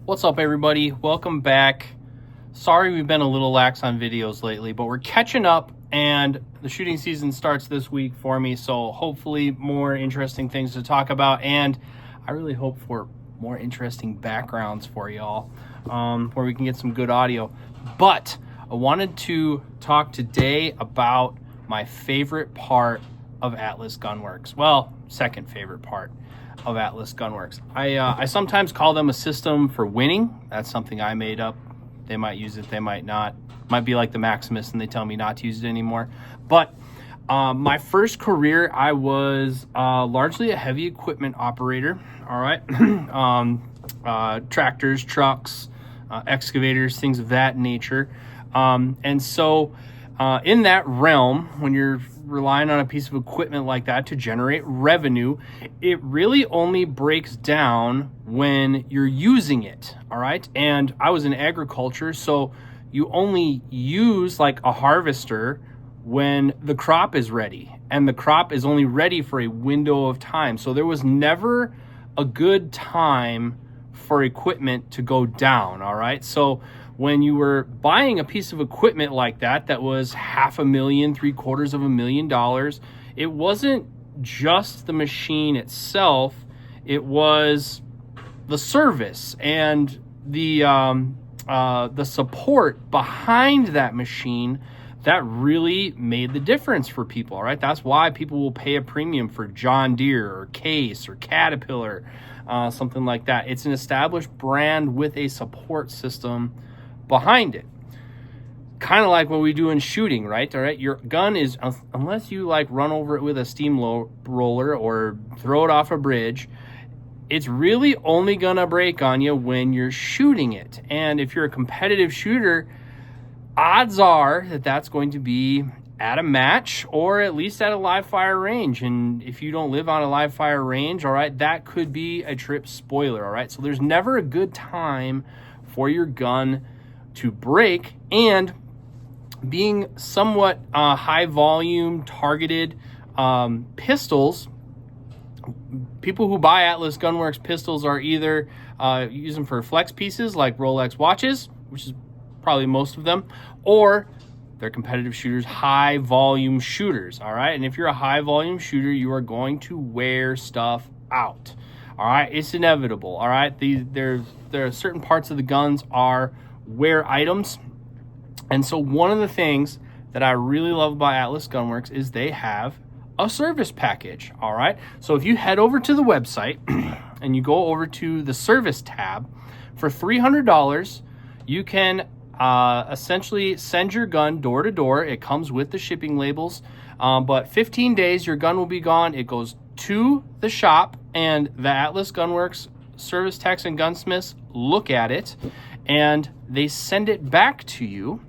What's up, everybody? Welcome back. Sorry we've been a little lax on videos lately, but we're catching up and the shooting season starts this week for me, so hopefully more interesting things to talk about, and I really hope for more interesting backgrounds for y'all, where we can get some good audio. But I wanted to talk today about my favorite part of Atlas Gunworks. Well, second favorite part of Atlas Gunworks. I sometimes call them a system for winning. That's something I made up. They might use it, they might not. Might be like the Maximus and they tell me not to use it anymore. But my first career, I was largely a heavy equipment operator. All right. Tractors, trucks, excavators, things of that nature. And so in that realm, when you're relying on a piece of equipment like that to generate revenue, it really only breaks down when you're using it. All right. And I was in agriculture, so you only use like a harvester when the crop is ready, and the crop is only ready for a window of time. So there was never a good time for equipment to go down. All right. So when you were buying a piece of equipment like that, that was $500,000, $750,000, it wasn't just the machine itself, it was the service and the support behind that machine that really made the difference for people. All right. That's why people will pay a premium for John Deere or Case or Caterpillar, something like that. It's an established brand with a support system behind it. Kind of like what we do in shooting, right? All right. Your gun is, unless you like run over it with a steam roller or throw it off a bridge, it's really only gonna break on you when you're shooting it. And if you're a competitive shooter, odds are that that's going to be at a match or at least at a live fire range. And if you don't live on a live fire range, all right, that could be a trip spoiler. All right. So there's never a good time for your gun to break. And being somewhat high volume targeted pistols, people who buy Atlas Gunworks pistols are either use them for flex pieces like Rolex watches, which is probably most of them, or they're competitive shooters, high volume shooters. All right. And if you're a high volume shooter, you are going to wear stuff out. All right. It's inevitable. All right. There are certain parts of the guns are wear items. And so one of the things that I really love about Atlas Gunworks is they have a service package. All right. So if you head over to the website and you go over to the service tab, for $300, you can essentially send your gun door to door. It comes with the shipping labels, but 15 days, your gun will be gone. It goes to the shop, and the Atlas Gunworks service techs and gunsmiths look at it, and they send it back to you.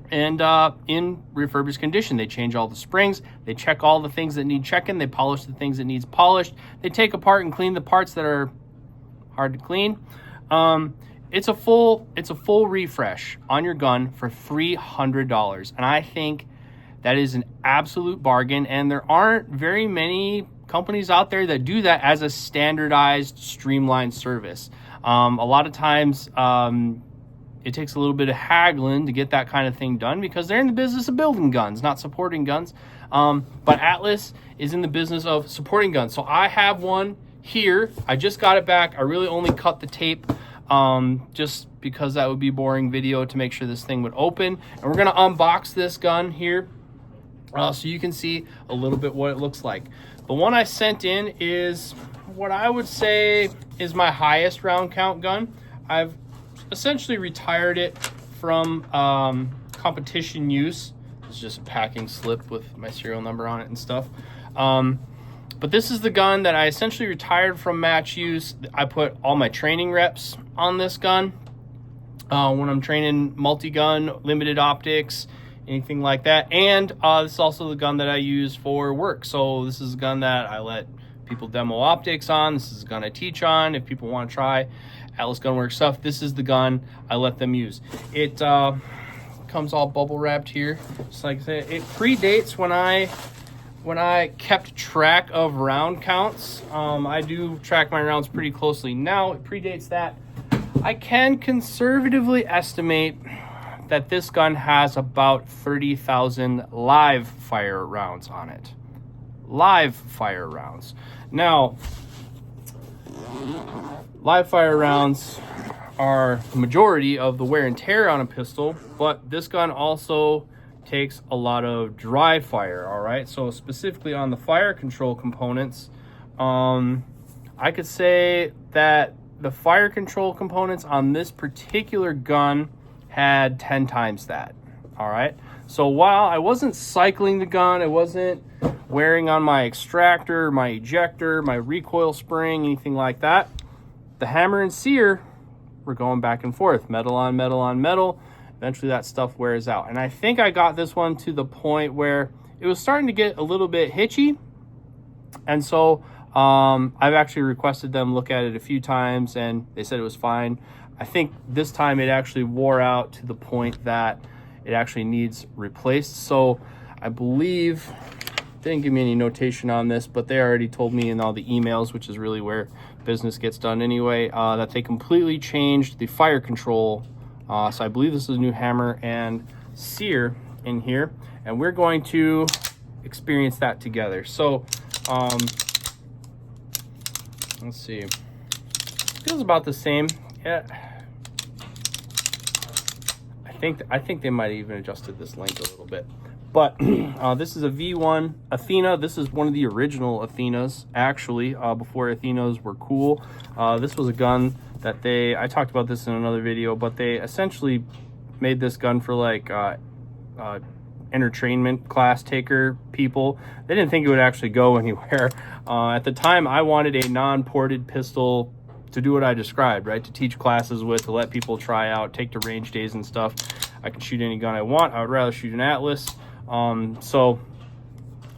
And in refurbished condition, they change all the springs, they check all the things that need checking, they polish the things that needs polished, they take apart and clean the parts that are hard to clean. It's a full refresh on your gun for $300, and I think that is an absolute bargain. And there aren't very many companies out there that do that as a standardized, streamlined service. A lot of times, it takes a little bit of haggling to get that kind of thing done because they're in the business of building guns, not supporting guns. But Atlas is in the business of supporting guns. So I have one here. I just got it back. I really only cut the tape just because that would be boring video to make sure this thing would open. And we're going to unbox this gun here so you can see a little bit what it looks like. The one I sent in is what I would say is my highest round count gun. I've essentially retired it from competition use. It's just a packing slip with my serial number on it and stuff. But this is the gun that I essentially retired from match use. I put all my training reps on this gun when I'm training multi-gun, limited optics, anything like that. And this is also the gun that I use for work. So this is a gun that I let people demo optics on. This is a gun I teach on. If people want to try Atlas Gunworks stuff, this is the gun I let them use. It comes all bubble wrapped here, just like that. It predates when I kept track of round counts. I do track my rounds pretty closely now. It predates that I can conservatively estimate that this gun has about 30,000 live fire rounds on it. Live fire rounds. Now, live fire rounds are the majority of the wear and tear on a pistol, but this gun also takes a lot of dry fire, all right? So specifically on the fire control components, I could say that the fire control components on this particular gun had 10 times that, all right? So while I wasn't cycling the gun, I wasn't wearing on my extractor, my ejector, my recoil spring, anything like that, the hammer and sear were going back and forth, metal on metal on metal. Eventually that stuff wears out. And I think I got this one to the point where it was starting to get a little bit hitchy. And so I've actually requested them look at it a few times and they said it was fine. I think this time it actually wore out to the point that it actually needs replaced. So I believe, they didn't give me any notation on this, but they already told me in all the emails, which is really where business gets done anyway, that they completely changed the fire control. So I believe this is a new hammer and sear in here, and we're going to experience that together. So let's see, feels about the same. Yeah, I think they might have even adjusted this length a little bit. But this is a V1 Athena. This is one of the original Athenas, actually, before Athenas were cool. This was a gun that I talked about this in another video, but they essentially made this gun for like entertainment class taker people. They didn't think it would actually go anywhere. At the time, I wanted a non-ported pistol to do what I described, right? To teach classes with, to let people try out, take to range days and stuff. I can shoot any gun I want. I would rather shoot an Atlas. So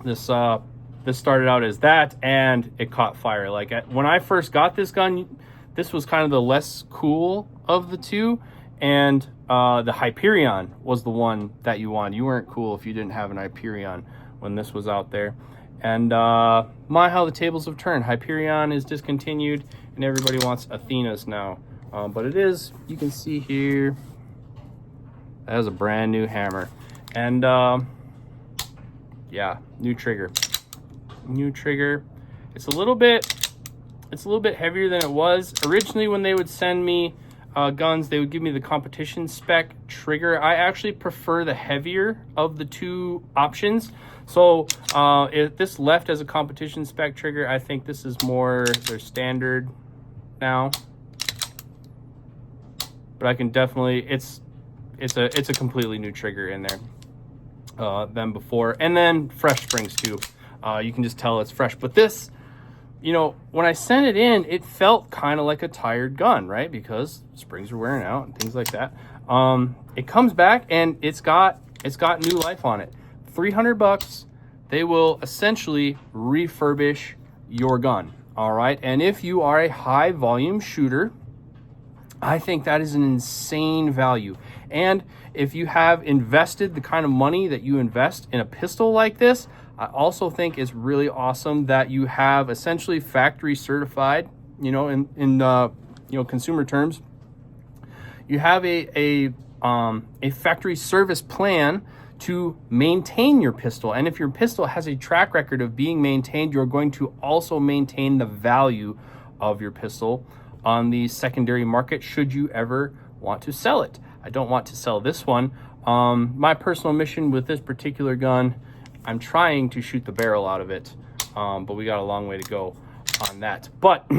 this started out as that, and it caught fire. Like when I first got this gun, this was kind of the less cool of the two, and the Hyperion was the one that you wanted. You weren't cool if you didn't have an Hyperion when this was out there. And my, how the tables have turned. Hyperion is discontinued, and everybody wants Athenas now. But it is, you can see here, that is a brand new hammer. And yeah, new trigger. It's a little bit heavier than it was. Originally, when they would send me guns, they would give me the competition spec trigger. I actually prefer the heavier of the two options. So if this left as a competition spec trigger, I think this is more their standard now. But I can definitely, it's a completely new trigger in there than before. And then fresh springs too. You can just tell it's fresh. But this, you know, when I sent it in, it felt kind of like a tired gun, right? Because springs were wearing out and things like that. It comes back and it's got new life on it. $300, they will essentially refurbish your gun, all right? And if you are a high volume shooter, I think that is an insane value. And if you have invested the kind of money that you invest in a pistol like this, I also think it's really awesome that you have essentially factory certified, you know, in you know, consumer terms, you have a factory service plan to maintain your pistol. And if your pistol has a track record of being maintained, you're going to also maintain the value of your pistol on the secondary market should you ever want to sell it. I don't want to sell this one. My personal mission with this particular gun, I'm trying to shoot the barrel out of it, but we got a long way to go on that. But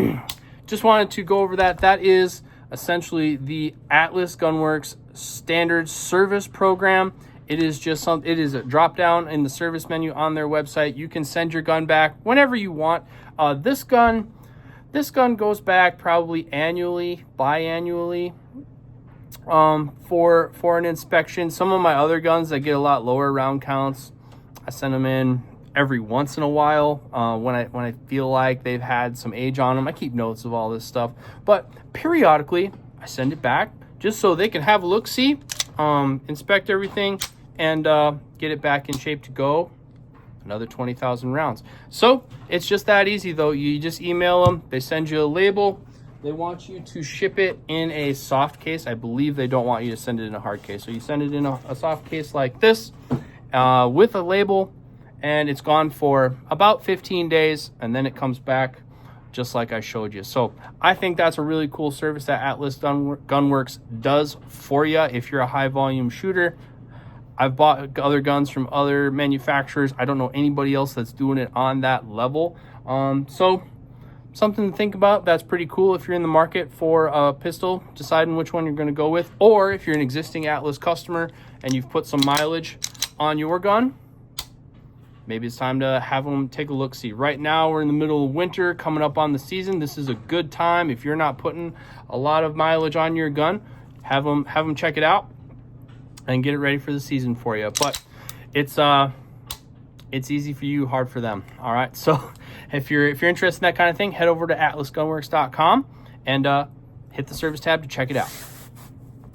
just wanted to go over that. That is essentially the Atlas Gunworks standard service program. It is just it is a drop down in the service menu on their website. You can send your gun back whenever you want. This gun goes back probably annually, biannually, for an inspection. Some of my other guns that get a lot lower round counts, I send them in every once in a while when I feel like they've had some age on them. I keep notes of all this stuff, but periodically I send it back just so they can have a look-see, inspect everything, and get it back in shape to go. Another 20,000 rounds. So it's just that easy though. You just email them, they send you a label, they want you to ship it in a soft case. I believe they don't want you to send it in a hard case. So you send it in a soft case like this with a label, and it's gone for about 15 days, and then it comes back just like I showed you. So I think that's a really cool service that Atlas Gunworks does for you if you're a high volume shooter. I've bought other guns from other manufacturers. I don't know anybody else that's doing it on that level. So something to think about. That's pretty cool if you're in the market for a pistol, deciding which one you're going to go with, or if you're an existing Atlas customer and you've put some mileage on your gun, maybe it's time to have them take a look-see. Right now, we're in the middle of winter, coming up on the season. This is a good time. If you're not putting a lot of mileage on your gun, have them check it out and get it ready for the season for you. But it's easy for you, hard for them. All right. So if you're interested in that kind of thing, head over to atlasgunworks.com and hit the service tab to check it out.